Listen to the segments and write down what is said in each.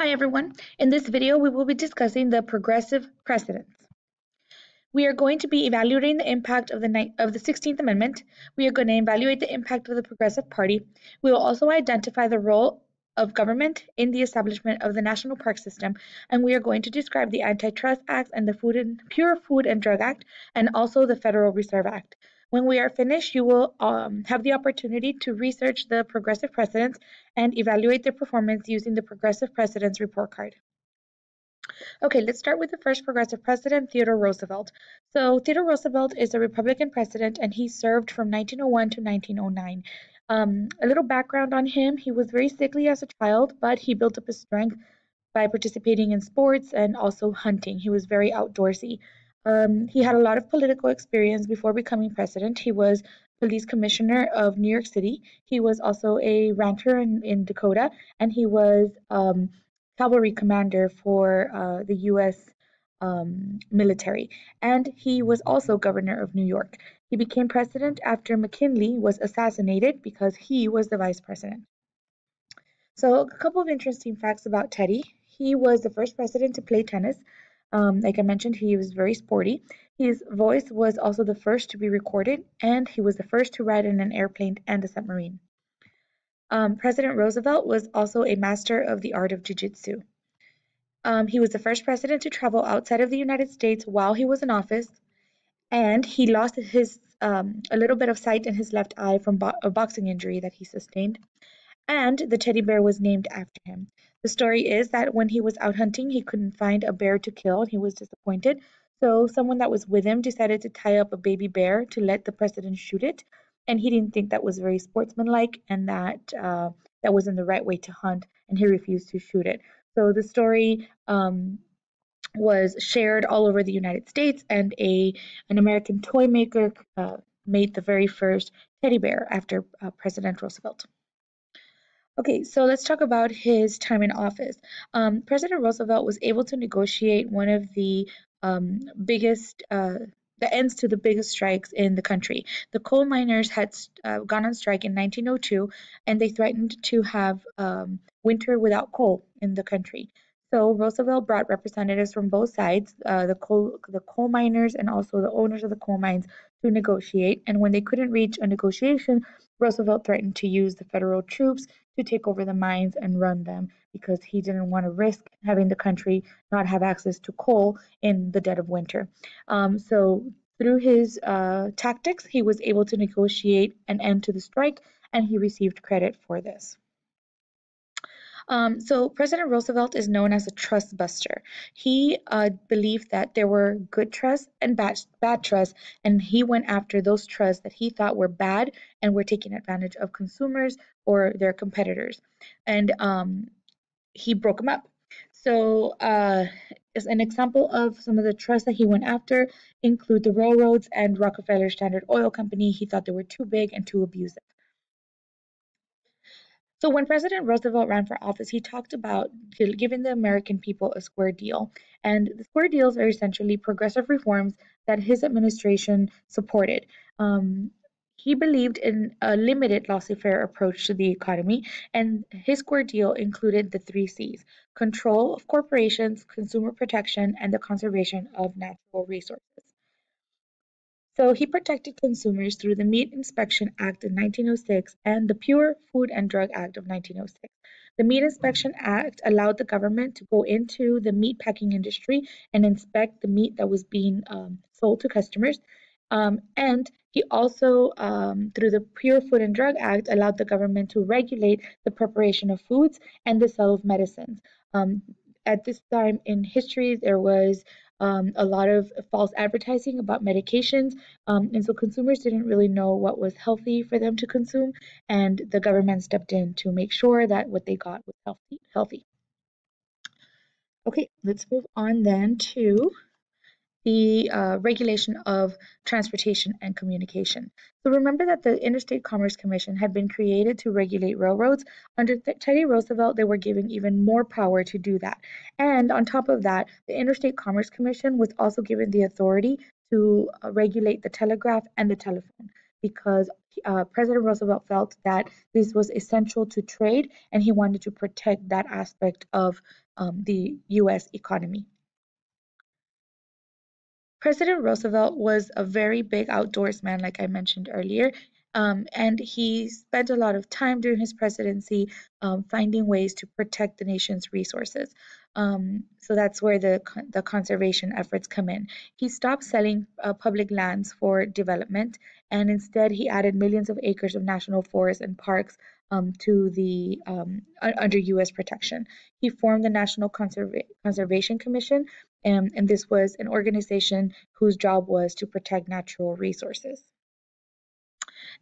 Hi everyone. In this video, we will be discussing the progressive precedents. We are going to be evaluating the impact of the 16th Amendment. We are going to evaluate the impact of the Progressive Party. We will also identify the role of government in the establishment of the National Park System, and we are going to describe the Antitrust Act and the Pure Food and Drug Act, and also the Federal Reserve Act. When we are finished, you will have the opportunity to research the progressive precedents and evaluate their performance using the Progressive Precedents Report Card. Okay, let's start with the first progressive president, Theodore Roosevelt. So Theodore Roosevelt is a Republican president, and he served from 1901 to 1909. A little background on him: he was very sickly as a child, but he built up his strength by participating in sports and also hunting. He was very outdoorsy. He had a lot of political experience before becoming president. He was police commissioner of New York City. He was also a rancher in Dakota, and he was cavalry commander for the U.S. Military. And he was also governor of New York. He became president after McKinley was assassinated because he was the vice president. So, a couple of interesting facts about Teddy. He was the first president to play tennis. Like I mentioned, he was very sporty. His voice was also the first to be recorded, and he was the first to ride in an airplane and a submarine. President Roosevelt was also a master of the art of jiu-jitsu. He was the first president to travel outside of the United States while he was in office, and he lost a little bit of sight in his left eye from a boxing injury that he sustained. And the teddy bear was named after him. The story is that when he was out hunting, he couldn't find a bear to kill, and he was disappointed. So someone that was with him decided to tie up a baby bear to let the president shoot it, and he didn't think that was very sportsmanlike, and that wasn't the right way to hunt, and he refused to shoot it. So the story was shared all over the United States, and an American toy maker made the very first teddy bear after President Roosevelt. Okay, so let's talk about his time in office. President Roosevelt was able to negotiate one of the biggest, the ends to the biggest strikes in the country. The coal miners had gone on strike in 1902, and they threatened to have winter without coal in the country. So Roosevelt brought representatives from both sides, the coal miners and also the owners of the coal mines, to negotiate. And when they couldn't reach a negotiation, Roosevelt threatened to use the federal troops to take over the mines and run them because he didn't want to risk having the country not have access to coal in the dead of winter. So through his tactics, he was able to negotiate an end to the strike, and he received credit for this. So President Roosevelt is known as a trust buster. He believed that there were good trusts and bad trusts, and he went after those trusts that he thought were bad and were taking advantage of consumers or their competitors. And he broke them up. So as an example of some of the trusts that he went after include the railroads and Rockefeller Standard Oil Company. He thought they were too big and too abusive. So when President Roosevelt ran for office, he talked about giving the American people a square deal. And the square deals are essentially progressive reforms that his administration supported. He believed in a limited laissez-faire approach to the economy, and his square deal included the three C's: control of corporations, consumer protection, and the conservation of natural resources. So he protected consumers through the Meat Inspection Act of 1906 and the Pure Food and Drug Act of 1906. The Meat Inspection Act allowed the government to go into the meat packing industry and inspect the meat that was being sold to customers. And he also, through the Pure Food and Drug Act, allowed the government to regulate the preparation of foods and the sale of medicines. At this time in history, there was a lot of false advertising about medications, and so consumers didn't really know what was healthy for them to consume, and the government stepped in to make sure that what they got was healthy. Okay, let's move on then to the regulation of transportation and communication. So remember that the Interstate Commerce Commission had been created to regulate railroads. Under Teddy Roosevelt, they were given even more power to do that. And on top of that, the Interstate Commerce Commission was also given the authority to regulate the telegraph and the telephone. because President Roosevelt felt that this was essential to trade and he wanted to protect that aspect of the US economy. President Roosevelt was a very big outdoors man, like I mentioned earlier, and he spent a lot of time during his presidency finding ways to protect the nation's resources. So that's where the conservation efforts come in. He stopped selling public lands for development, and instead he added millions of acres of national forests and parks to the under U.S. protection. He formed the National Conservation Commission, and this was an organization whose job was to protect natural resources.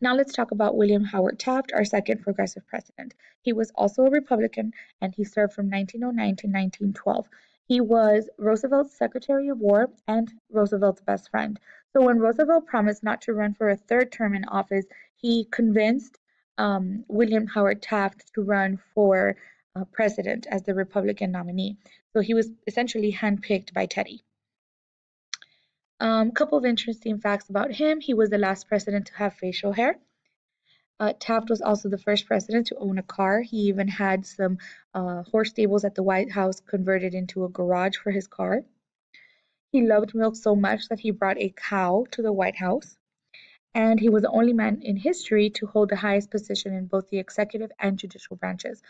Now let's talk about William Howard Taft, our second progressive president. He was also a Republican and he served from 1909 to 1912. He was Roosevelt's Secretary of War and Roosevelt's best friend. So when Roosevelt promised not to run for a third term in office, he convinced William Howard Taft to run for president as the Republican nominee. So he was essentially handpicked by Teddy. Couple of interesting facts about him. He was the last president to have facial hair. Taft was also the first president to own a car. He even had some horse stables at the White House converted into a garage for his car. He loved milk so much that he brought a cow to the White House. And he was the only man in history to hold the highest position in both the executive and judicial branches.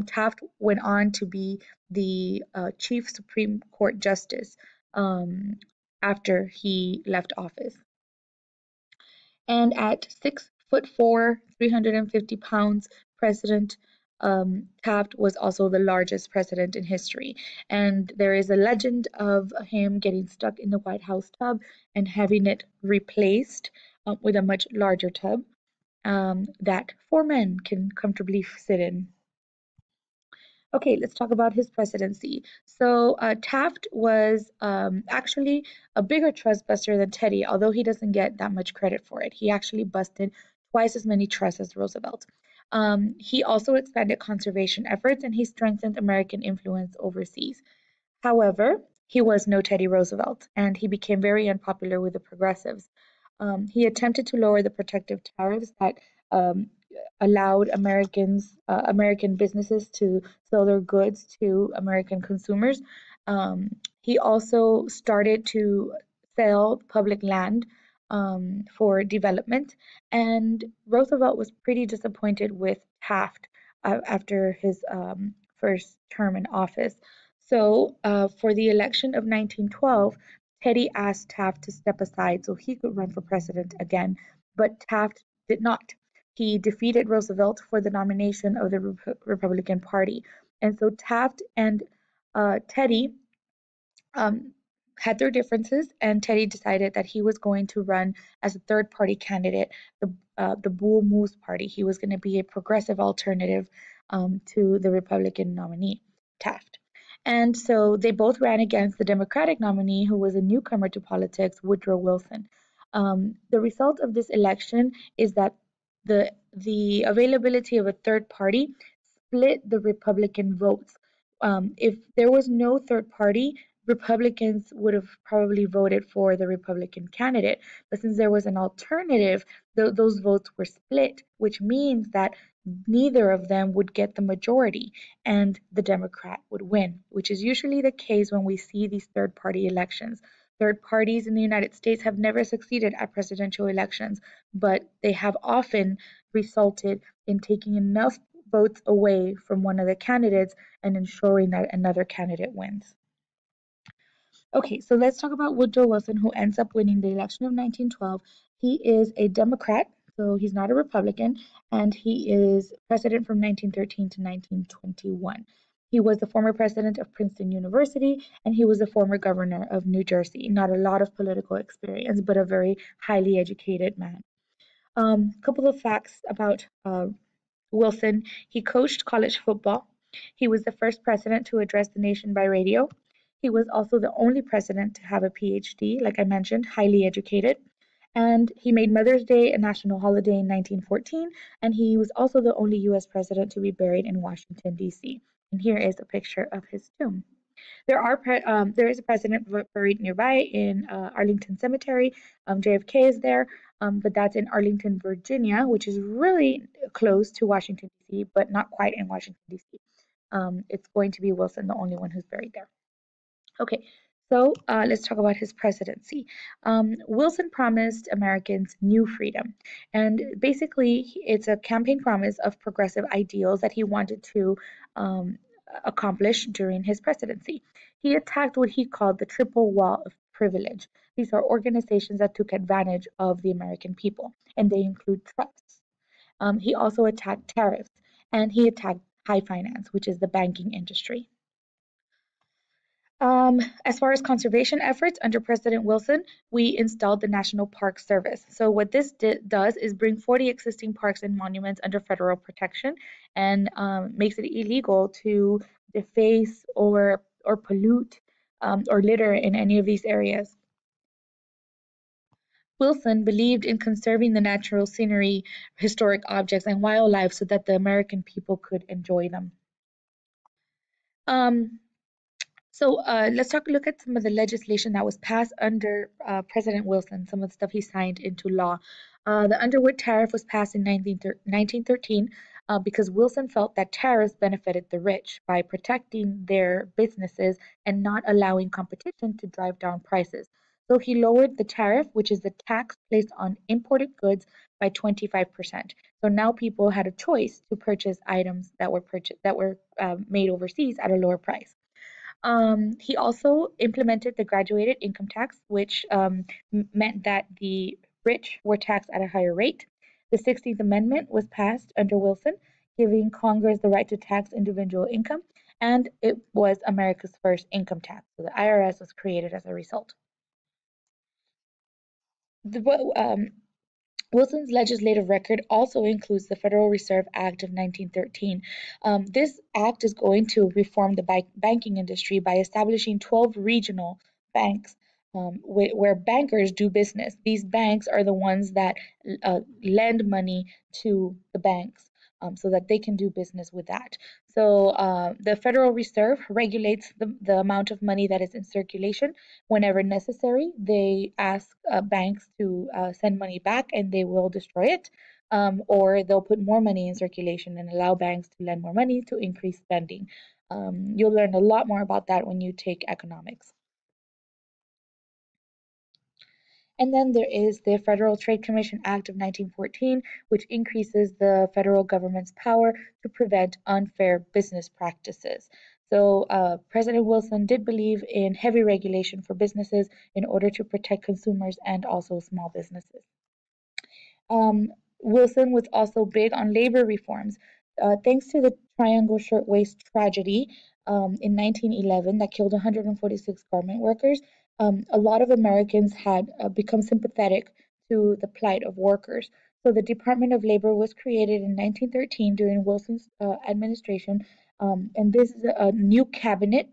Taft went on to be the Chief Supreme Court Justice after he left office. And at 6'4", 350 pounds, President Taft was also the largest president in history. And there is a legend of him getting stuck in the White House tub and having it replaced with a much larger tub that 4 men can comfortably sit in. Okay, let's talk about his presidency. So Taft was actually a bigger trust buster than Teddy, although he doesn't get that much credit for it. He actually busted twice as many trusts as Roosevelt. He also expanded conservation efforts and he strengthened American influence overseas. However, he was no Teddy Roosevelt, and he became very unpopular with the progressives. He attempted to lower the protective tariffs that allowed American businesses to sell their goods to American consumers. He also started to sell public land for development, and Roosevelt was pretty disappointed with Taft after his first term in office. So, for the election of 1912, Teddy asked Taft to step aside so he could run for president again, but Taft did not. He defeated Roosevelt for the nomination of the Republican Party. And so Taft and Teddy had their differences, and Teddy decided that he was going to run as a third party candidate, the Bull Moose Party. He was going to be a progressive alternative to the Republican nominee, Taft. And so they both ran against the Democratic nominee, who was a newcomer to politics, Woodrow Wilson. The result of this election is that the availability of a third party split the Republican votes. If there was no third party, Republicans would have probably voted for the Republican candidate. But since there was an alternative, those votes were split, which means that neither of them would get the majority and the Democrat would win, which is usually the case when we see these third party elections. Third parties in the United States have never succeeded at presidential elections, but they have often resulted in taking enough votes away from one of the candidates and ensuring that another candidate wins. Okay, so let's talk about Woodrow Wilson, who ends up winning the election of 1912. He is a Democrat, so he's not a Republican, and he is president from 1913 to 1921. He was the former president of Princeton University, and he was the former governor of New Jersey. Not a lot of political experience, but a very highly educated man. Couple of facts about Wilson. He coached college football. He was the first president to address the nation by radio. He was also the only president to have a PhD, like I mentioned, highly educated. And he made Mother's Day a national holiday in 1914, and he was also the only US president to be buried in Washington, D.C. And here is a picture of his tomb. There is a president buried nearby in Arlington Cemetery. JFK is there. but that's in Arlington, Virginia, which is really close to Washington, D.C., but not quite in Washington, D.C. It's going to be Wilson, the only one who's buried there. Okay, so let's talk about his presidency. Wilson promised Americans new freedom, and basically, it's a campaign promise of progressive ideals that he wanted to um, accomplish during his presidency. He attacked what he called the triple wall of privilege. These are organizations that took advantage of the American people, and they include trusts. He also attacked tariffs, and he attacked high finance, which is the banking industry. As far as conservation efforts under President Wilson, we installed the National Park Service. So what this does is bring 40 existing parks and monuments under federal protection and makes it illegal to deface or pollute or litter in any of these areas. Wilson believed in conserving the natural scenery, historic objects, and wildlife so that the American people could enjoy them. Um, So let's look at some of the legislation that was passed under President Wilson, some of the stuff he signed into law. The Underwood Tariff was passed in 1913 because Wilson felt that tariffs benefited the rich by protecting their businesses and not allowing competition to drive down prices. So he lowered the tariff, which is the tax placed on imported goods, by 25%. So now people had a choice to purchase items that were made overseas at a lower price. He also implemented the graduated income tax, which meant that the rich were taxed at a higher rate. The 16th Amendment was passed under Wilson, giving Congress the right to tax individual income, and it was America's first income tax. So the IRS was created as a result. The, Wilson's legislative record also includes the Federal Reserve Act of 1913. This act is going to reform the banking industry by establishing 12 regional banks where bankers do business. These banks are the ones that lend money to the banks so that they can do business with that. So the Federal Reserve regulates the amount of money that is in circulation. Whenever necessary, they ask banks to send money back and they will destroy it. Or they'll put more money in circulation and allow banks to lend more money to increase spending. You'll learn a lot more about that when you take economics. And then there is the Federal Trade Commission Act of 1914, which increases the federal government's power to prevent unfair business practices. So President Wilson did believe in heavy regulation for businesses in order to protect consumers and also small businesses. Wilson was also big on labor reforms. Thanks to the Triangle Shirtwaist tragedy in 1911 that killed 146 garment workers, a lot of Americans had become sympathetic to the plight of workers. So the Department of Labor was created in 1913 during Wilson's administration, and this is a new cabinet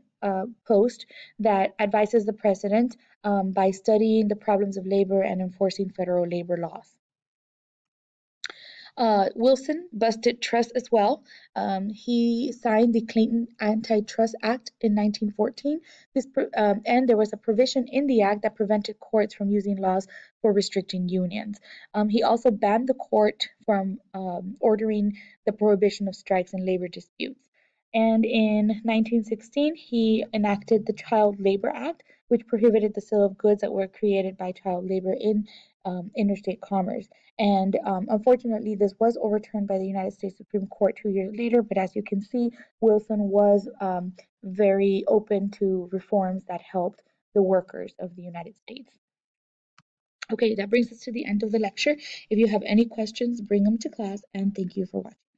post that advises the president by studying the problems of labor and enforcing federal labor laws. Wilson busted trust as well. He signed the Clayton Antitrust Act in 1914. And there was a provision in the act that prevented courts from using laws for restricting unions. He also banned the court from ordering the prohibition of strikes and labor disputes. And in 1916, he enacted the Child Labor Act, which prohibited the sale of goods that were created by child labor in interstate commerce. And unfortunately, this was overturned by the United States Supreme Court 2 years later. But as you can see, Wilson was very open to reforms that helped the workers of the United States. Okay, that brings us to the end of the lecture. If you have any questions, bring them to class, and thank you for watching.